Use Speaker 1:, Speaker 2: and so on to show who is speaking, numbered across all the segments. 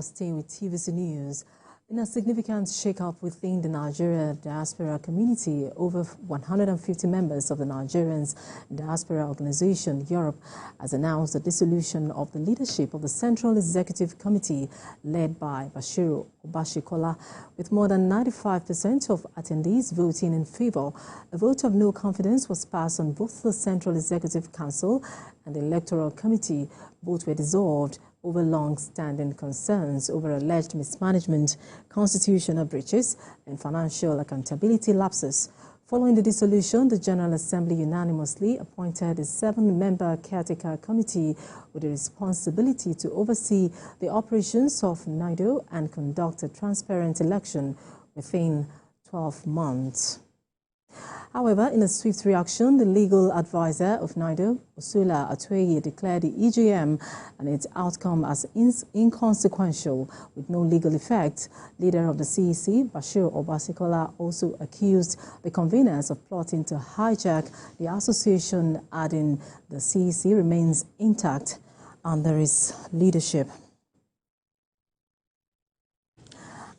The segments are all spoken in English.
Speaker 1: Staying with TVC News, in a significant shake-up within the Nigerian Diaspora Committee, over 150 members of the Nigerians Diaspora Organization Europe has announced the dissolution of the leadership of the Central Executive Committee led by Bashiru Obasekola, with more than 95% of attendees voting in favor. A vote of no confidence was passed on both the Central Executive Council and the Electoral Committee. Both were dissolved over long-standing concerns over alleged mismanagement, constitutional breaches, and financial accountability lapses. Following the dissolution, the General Assembly unanimously appointed a 7-member Caretaker Committee with the responsibility to oversee the operations of NIDOE and conduct a transparent election within 12 months. However, in a swift reaction, the Legal Adviser of NIDOE, Ursula Atueyi, declared the EGM and its outcome as inconsequential with no legal effect. Leader of the CEC, Bashir Obasekola, also accused the conveners of plotting to hijack the association, adding the CEC remains intact under its leadership.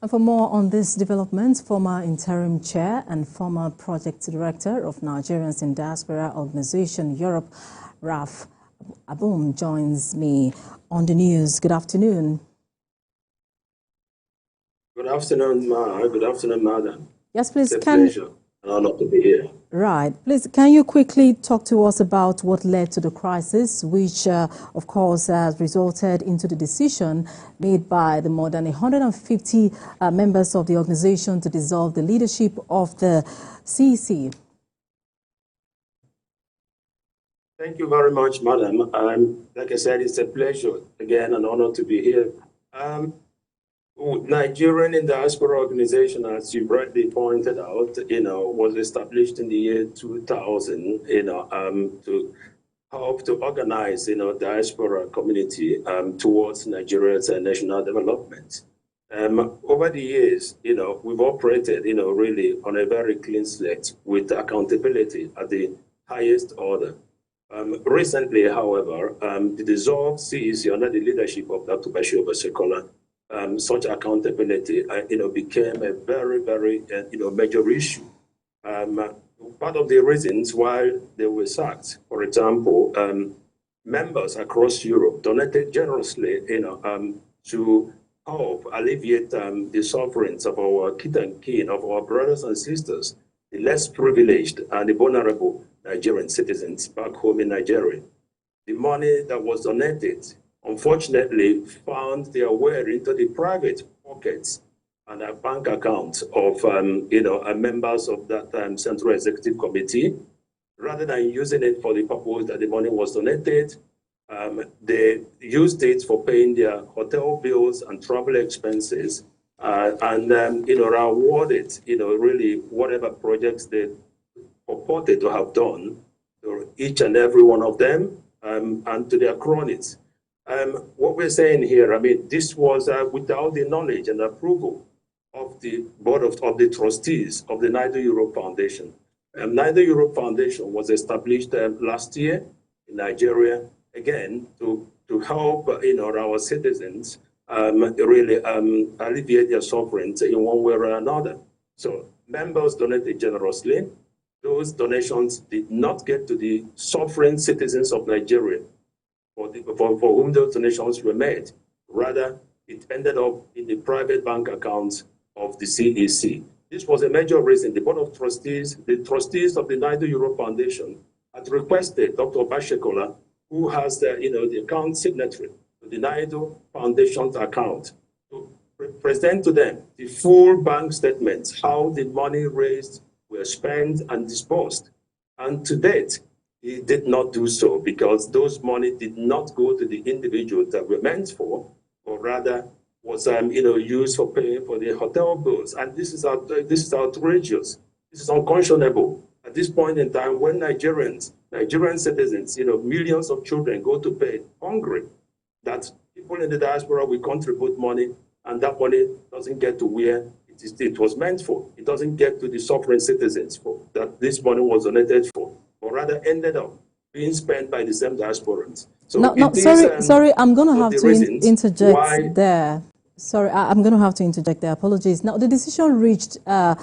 Speaker 1: And for more on this development, former interim chair and former project director of Nigerians in Diaspora Organization Europe, Raf Abum, joins me on the news. Good afternoon.
Speaker 2: Good afternoon, Ma. Good afternoon, Madam.
Speaker 1: Yes, please.
Speaker 2: It's a pleasure and honor to be here.
Speaker 1: Right. Please, can you quickly talk to us about what led to the crisis, which, of course, has resulted into the decision made by the more than 150 members of the organization to dissolve the leadership of the CEC?
Speaker 2: Thank you very much, Madam. Like I said, it's a pleasure, again, an honor to be here. Nigerian in Diaspora Organization, as you rightly pointed out, was established in the year 2000, to help to organize, diaspora community towards Nigeria's national development. Over the years, we've operated, really on a very clean slate with accountability at the highest order. Recently, however, the dissolved CEC under the leadership of Dr. Bashiru Obasekola, such accountability, became a very, very, major issue. Part of the reasons why they were sacked, for example, members across Europe donated generously, to help alleviate the sufferings of our kith and kin, of our brothers and sisters, the less privileged and the vulnerable Nigerian citizens back home in Nigeria. The money that was donated, unfortunately, found their way into the private pockets and bank accounts of, members of that Central Executive Committee. Rather than using it for the purpose that the money was donated, they used it for paying their hotel bills and travel expenses, and rewarded, really whatever projects they purported to have done to each and every one of them, and to their cronies. What we're saying here, this was without the knowledge and approval of the board of the trustees of the NIDOE Europe Foundation. NIDOE Europe Foundation was established last year in Nigeria, again, to help our citizens really alleviate their sufferings in one way or another. So members donated generously. Those donations did not get to the suffering citizens of Nigeria for whom those donations were made. Rather, it ended up in the private bank accounts of the CEC. This was a major reason. The board of trustees, the trustees of the NIDOE Europe Foundation, had requested Dr. Obasekola, who has the account signatory to the NIDOE Foundation's account, to present to them the full bank statements, how the money raised were spent and disbursed. And to date, he did not do so because those money did not go to the individuals that were meant for, or rather was used for paying for the hotel bills. And this is outrageous. This is unconscionable. At this point in time, when Nigerian citizens, millions of children go to bed hungry, that people in the diaspora will contribute money, and that money doesn't get to where it was meant for. It doesn't get to the suffering citizens for that this money was donated for, or rather ended up being spent by the same diasporans. So
Speaker 1: sorry, I'm going to have to interject there. Sorry, I'm going to have to interject there. Apologies. Now, the decision reached at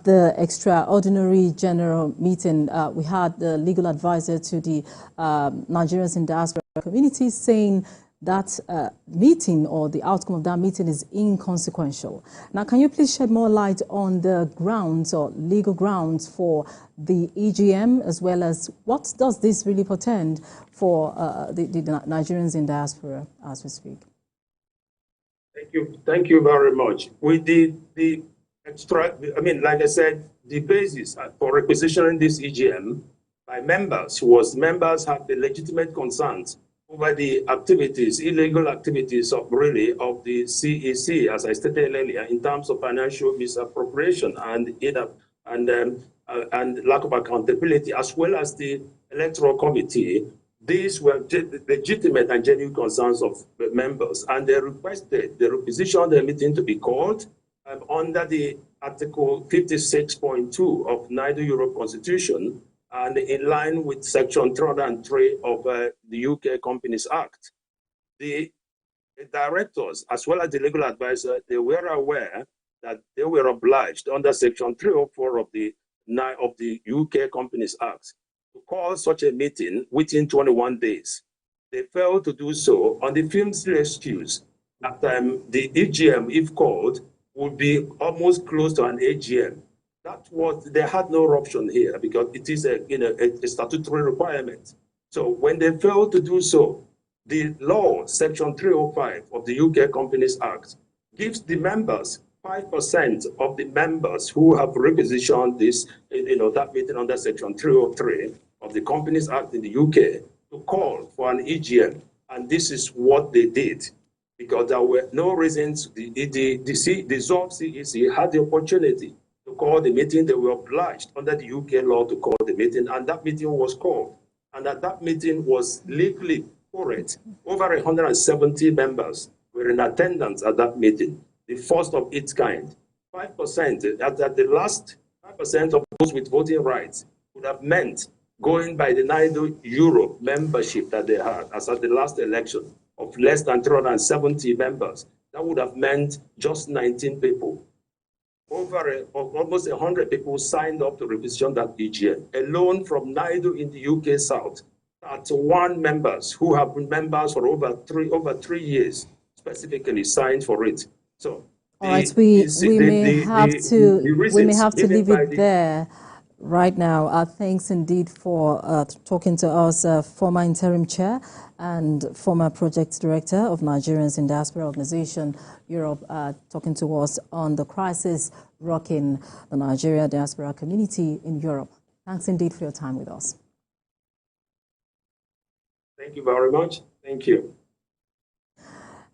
Speaker 1: the extraordinary general meeting. We had the legal advisor to the Nigerians in diaspora community saying that meeting or the outcome of that meeting is inconsequential. Now, can you please shed more light on the grounds or legal grounds for the EGM, as well as what does this really portend for the Nigerians in diaspora as we speak?
Speaker 2: Thank you very much. With the extract, I mean, like I said, the basis for requisitioning this EGM by members members have the legitimate concerns over the activities, illegal activities of the CEC, as I stated earlier, in terms of financial misappropriation and lack of accountability, as well as the Electoral Committee. These were legitimate and genuine concerns of the members, and they requested the requisition the meeting to be called under the Article 56.2 of NIDOE Europe Constitution, and in line with Section 303 of the UK Companies Act. The directors, as well as the legal advisor, they were aware that they were obliged under Section 304 of the UK Companies Act to call such a meeting within 21 days. They failed to do so on the flimsy excuse that the EGM, if called, would be almost close to an AGM. They had no option here because it is a statutory requirement. So when they failed to do so, the law, Section 305 of the UK Companies Act, gives the members 5% of the members who have requisitioned this, that meeting under Section 303 of the Companies Act in the UK to call for an EGM. And this is what they did, because there were no reasons. The dissolved CEC had the opportunity to call the meeting. They were obliged under the UK law to call the meeting, and that meeting was called. And that meeting was legally correct. Over 170 members were in attendance at that meeting, the first of its kind. 5%, at the last 5% of those with voting rights would have meant, going by the NIDOE Europe membership that they had, as at the last election, of less than 370 members, that would have meant just 19 people. Almost 100 people signed up to requisition that EGM. Alone from NIDOE in the UK South, 31 members who have been members for over three years specifically signed for it. So,
Speaker 1: all right, we may have to leave it there right now. Thanks indeed for talking to us, former interim chair and former project director of Nigerians in Diaspora Organization Europe, talking to us on the crisis rocking the Nigeria diaspora community in Europe. Thanks indeed for your time with us.
Speaker 2: Thank you very much. Thank you.